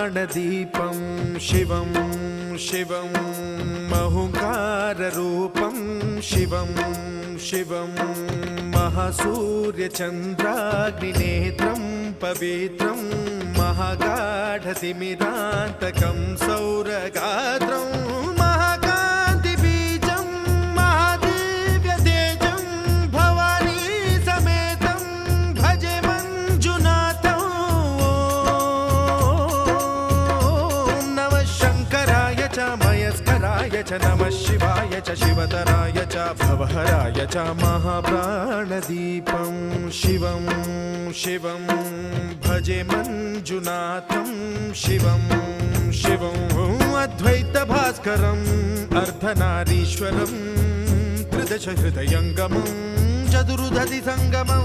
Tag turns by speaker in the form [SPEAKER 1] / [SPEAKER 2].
[SPEAKER 1] महाप्राणदीपं शिवं शिवं महुकाररूपं शिवं शिवं महासूर्यचन्द्राग्निनेत्रं पवित्रं महागाढतिमिरान्तकं सौरगात्रं महाकान्तिबीजं महादिव्यतेजं भवानी समेतं भजे मञ्जुनाथं। ॐ नमः शङ्कराय च मयस्कराय च नमः शिवाय च शिवतराय च भवहराय च महाप्राणदीपं शिवं शिवं भजे मञ्जुनाथं शिवं शिवं अद्वैतभास्करम् अर्धनारीश्वरं त्रिदशहृदयङ्गमं चतुर्दधिसङ्गमं